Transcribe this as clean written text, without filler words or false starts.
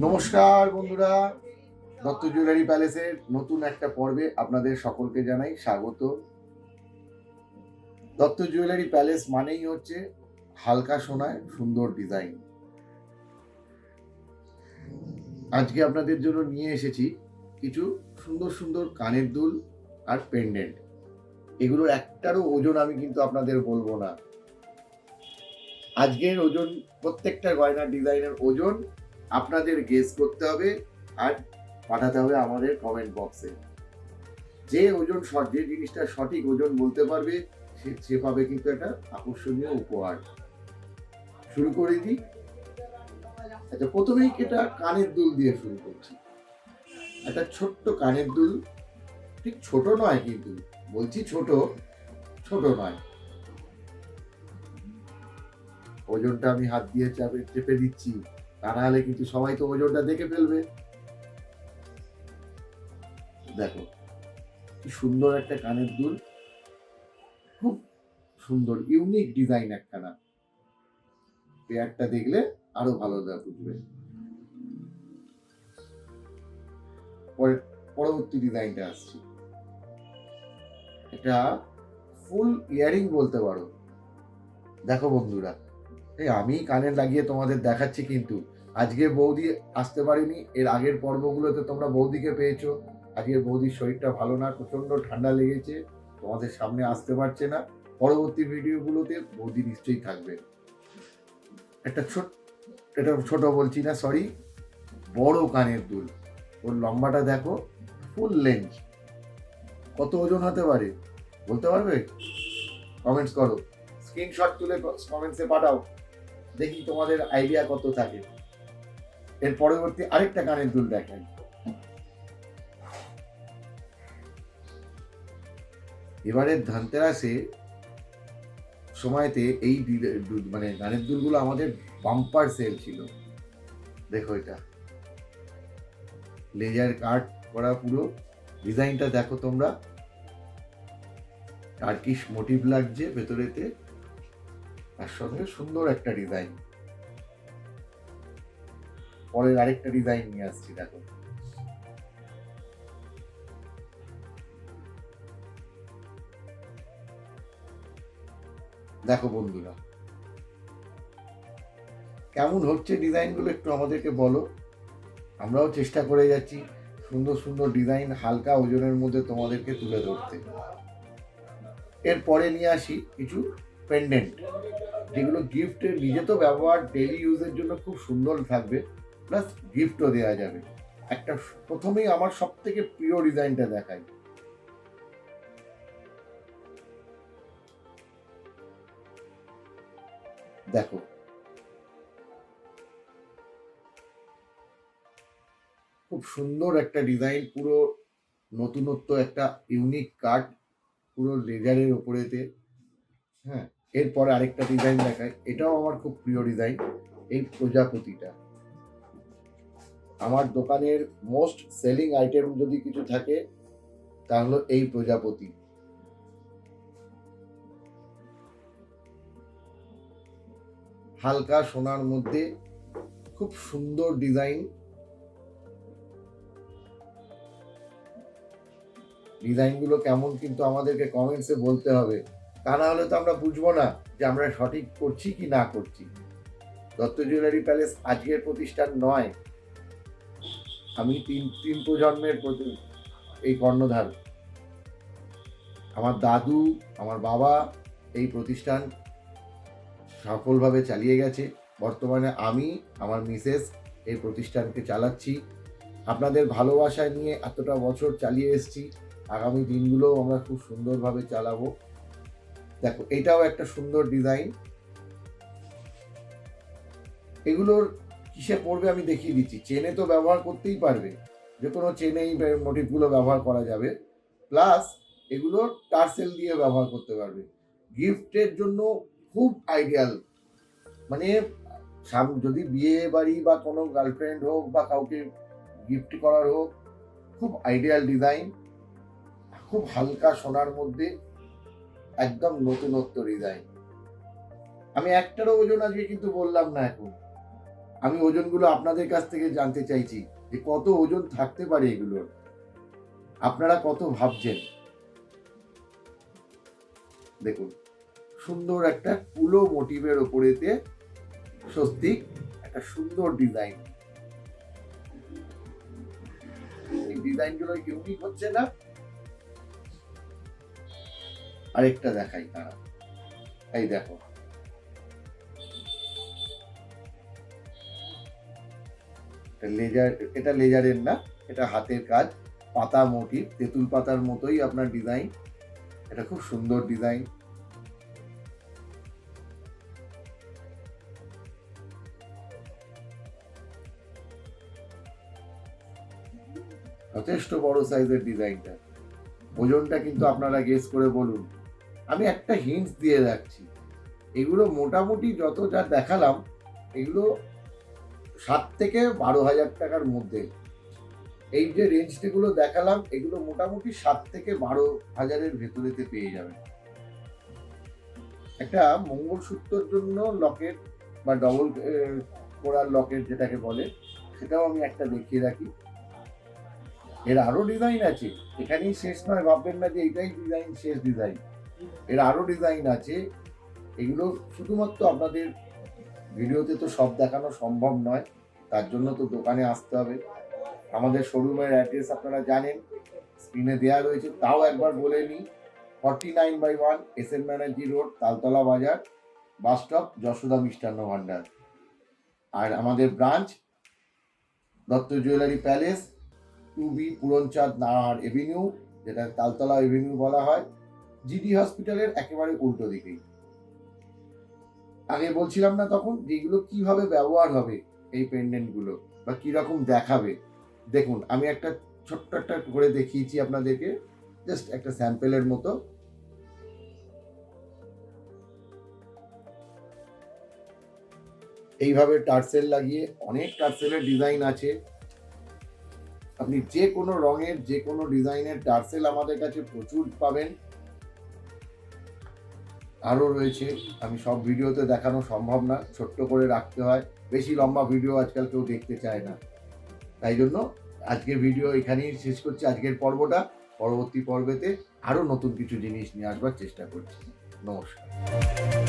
নমস্কার বন্ধুরা, দত্ত জুয়েলারি প্যালেসের নতুন একটা পর্বে আপনাদের সকলকে জানাই স্বাগত। দত্ত জুয়েলারি প্যালেস মানেই হচ্ছে হালকা সোনায় সুন্দর ডিজাইন। আজকে আপনাদের জন্য নিয়ে এসেছি কিছু সুন্দর সুন্দর কানের দুল আর পেন্ডেন্ট। এগুলোর একটারও ওজন আমি কিন্তু আপনাদের বলবো না। আজকের ওজন, প্রত্যেকটা গয়নার ডিজাইনের ওজন আপনাদের গেস করতে হবে আর পাঠাতে হবে আমাদের কমেন্ট বক্সে। যে ওজন যে জিনিসটা সঠিক ওজন বলতে পারবে সে পাবে কিন্তু একটা আকর্ষণীয় উপহার। শুরু করে দিই। আচ্ছা, প্রথমেই এটা কানের দুল দিয়ে শুরু করছি। একটা ছোট্ট কানের দুল, ঠিক ছোট নয় কিন্তু, বলছি ছোট, ছোট নয়। ওজনটা আমি হাত দিয়ে চেপে দিচ্ছি, তা না হলে কিন্তু সবাই তো ওজনটা দেখে ফেলবে। দেখো কি সুন্দর একটা কানের দুল, খুব সুন্দর ইউনিক ডিজাইন একখানা। পেয়ারটা দেখলে আরো ভালো বুঝবে। পরবর্তী ডিজাইনটা আসছে, এটা ফুল ইয়ারিং বলতে পারো। দেখো বন্ধুরা, আমি কানে লাগিয়ে তোমাদের দেখাচ্ছি, কিন্তু আজকে বৌদি আসতে পারিনি। এর আগের পর্বগুলোতে তোমরা বৌদিকে পেয়েছো। আজকে বৌদির শরীরটা ভালো না, প্রচন্ড ঠান্ডা লেগেছে, তোমাদের সামনে আসতে পারছে না। পরবর্তী ভিডিওগুলোতে বৌদি নিশ্চয়ই থাকবে। এটা ছোট বলছি না, সরি, বড় কানের দুল। ওর লম্বাটা দেখো, ফুল লেন্থ। কত ওজন হতে পারে বলতে পারবে? কমেন্টস করো, স্ক্রিনশট তুলে কমেন্টসে পাঠাও, দেখি তোমাদের আইডিয়া কত থাকে। এর পরবর্তী আরেকটা কানের দুল দেখেন। এবারে ধনতেরাসে সময়তে এই মানে কানের দুলগুলো আমাদের বাম্পার সেল ছিল। দেখো, এটা লেজার কাট করা, পুরো ডিজাইনটা দেখো তোমরা, টার্কিশ মোটিভ লাগছে ভেতরেতে, তার সঙ্গে সুন্দর একটা ডিজাইন। পরের আরেকটা ডিজাইন নিয়ে আসছি, দেখো। দেখো বন্ধুরা, কেমন হচ্ছে ডিজাইনগুলো একটু আমাদেরকে বলো। আমরাও চেষ্টা করে যাচ্ছি সুন্দর সুন্দর ডিজাইন হালকা ওজনের মধ্যে তোমাদেরকে তুলে ধরতে। এরপরে নিয়ে আসি কিছু পেন্ডেন্ট, যেগুলো গিফটের, নিজে তো ব্যবহার ডেলি ইউজের জন্য খুব সুন্দর থাকবে, প্লাস গিফটও দেওয়া যাবে। একটা প্রথমেই আমার সব থেকে প্রিয় ডিজাইনটা দেখাই। দেখো, খুব সুন্দর একটা ডিজাইন, পুরো নতুনত্ব, একটা ইউনিক কাট, পুরো লেজারের ওপরেতে। হ্যাঁ, এরপরে আরেকটা ডিজাইন দেখায়, এটাও আমার খুব প্রিয় ডিজাইন। এই প্রজাপতিটা আমার দোকানের মোস্ট সেলিং আইটেম যদি কিছু থাকে তাহলে এই প্রজাপতি। হালকা সোনার মধ্যে খুব সুন্দর ডিজাইন। ডিজাইনগুলো কেমন কিন্তু আমাদেরকে কমেন্টসে বলতে হবে, তা না হলে তো আমরা বুঝবো না যে আমরা সঠিক করছি কি না করছি। দত্ত জুয়েলারি প্যালেস আজকের প্রতিষ্ঠান নয়, আমি তিন প্রজন্মের এই কর্ণধার। আমার দাদু, আমার বাবা এই প্রতিষ্ঠান সফলভাবে চালিয়ে গেছে। বর্তমানে আমি, আমার মিসেস এই প্রতিষ্ঠানকে চালাচ্ছি। আপনাদের ভালোবাসা নিয়ে এতটা বছর চালিয়ে এসেছি, আগামী দিনগুলো আমরা খুব সুন্দরভাবে চালাবো। দেখো, এটাও একটা সুন্দর ডিজাইন। এগুলোর কিসে পড়বে আমি দেখিয়ে দিচ্ছি। চেনে তো ব্যবহার করতেই পারবে, যে কোনো চেনেই মোটিভগুলো ব্যবহার করা যাবে, প্লাস এগুলো টার্সেল দিয়ে ব্যবহার করতে পারবে। গিফটের জন্য খুব আইডিয়াল, মানে যদি বিয়ে বাড়ি বা কোনো গার্লফ্রেন্ড হোক বা কাউকে গিফট করার হোক, খুব আইডিয়াল ডিজাইন। খুব হালকা সোনার মধ্যে একদম নতুনত্ব ডিজাইন। আমি একটারও ওজন আজকে কিন্তু বললাম না এখন, আমি ওজনগুলো আপনাদের কাছ থেকে জানতে চাইছি যে কত ওজন থাকতে পারে এগুলোর, আপনারা কত ভাবছেন। দেখুন, সুন্দর একটা কুলো মোটিভের ওপরেতে স্বস্তিক একটা সুন্দর ডিজাইন। এই ডিজাইনগুলো ইউনিক হচ্ছে না? আরেকটা দেখাই, তারা এই দেখো, লেজার, এটা লেজারের না, এটা হাতের কাজ, পাতা মোটিভ, তেঁতুল পাতার মতোই আপনার ডিজাইন। এটা খুব সুন্দর ডিজাইন। যথেষ্ট বড় সাইজের ডিজাইনটা। ওজনটা কিন্তু আপনারা গেস করে বলুন। আমি একটা হিন্টস দিয়ে রাখছি, এগুলো মোটামুটি যত যা দেখালাম, এগুলো 7 থেকে 12,000 টাকার মধ্যে। এই যে রেঞ্জগুলো দেখালাম, এগুলো মোটামুটি 7 থেকে 12,000-এর ভেতরেতে পেয়ে যাবেন। একটা মঙ্গলসূত্রের জন্য লকেট বা ডবল কোরাল লকেট যেটাকে বলে, সেটাও আমি একটা দেখিয়ে রাখি। এর আরো ডিজাইন আছে, এখানেই শেষ নয়, ভাববেন না যে এটাই ডিজাইন, শেষ ডিজাইন। এর আরো ডিজাইন আছে। এগুলো শুধুমাত্র আপনাদের ভিডিওতে তো সব দেখানো সম্ভব নয়, তার জন্য তো দোকানে আসতে হবে। আমাদের শোরুমের অ্যাড্রেস আপনারা জানেন, স্ক্রিনে দেওয়া রয়েছে, তাও একবার বলে নিই। 49/1 এস.এন. ব্যানার্জি রোড, তালতলা বাজার, বাস স্টপ, যশোদা মিষ্টান্ন ভান্ডার। আর আমাদের branch Dutta jewellery palace, 2B Puranchand Nahar avenue, যেটা তালতলা এভিনিউ বলা হয়, জিডি হসপিটালের একেবারে উল্টো দিকেই। আগে বলছিলাম না তখন, যেগুলো কিভাবে ব্যবহার হবে এই পেন্ডেন্টগুলো বা কিরকম দেখাবে। দেখুন, আমি একটা ছোট্ট একটা করে দেখিয়েছি আপনাদেরকে, জাস্ট একটা স্যাম্পেলের মতো। এইভাবে টার্সেল লাগিয়ে, অনেক টার্সেলের ডিজাইন আছে। আপনি যে কোনো রঙের, যে কোনো ডিজাইনের টার্সেল আমাদের কাছে প্রচুর পাবেন। আরও রয়েছে, আমি সব ভিডিওতে দেখানো সম্ভব না, ছোট্ট করে রাখতে হয়, বেশি লম্বা ভিডিও আজকাল কেউ দেখতে চায় না। তাই জন্য আজকের ভিডিও এখানেই শেষ করছি, আজকের পর্বটা। পরবর্তী পর্বেতে আরও নতুন কিছু জিনিস নিয়ে আসবার চেষ্টা করছি। নমস্কার।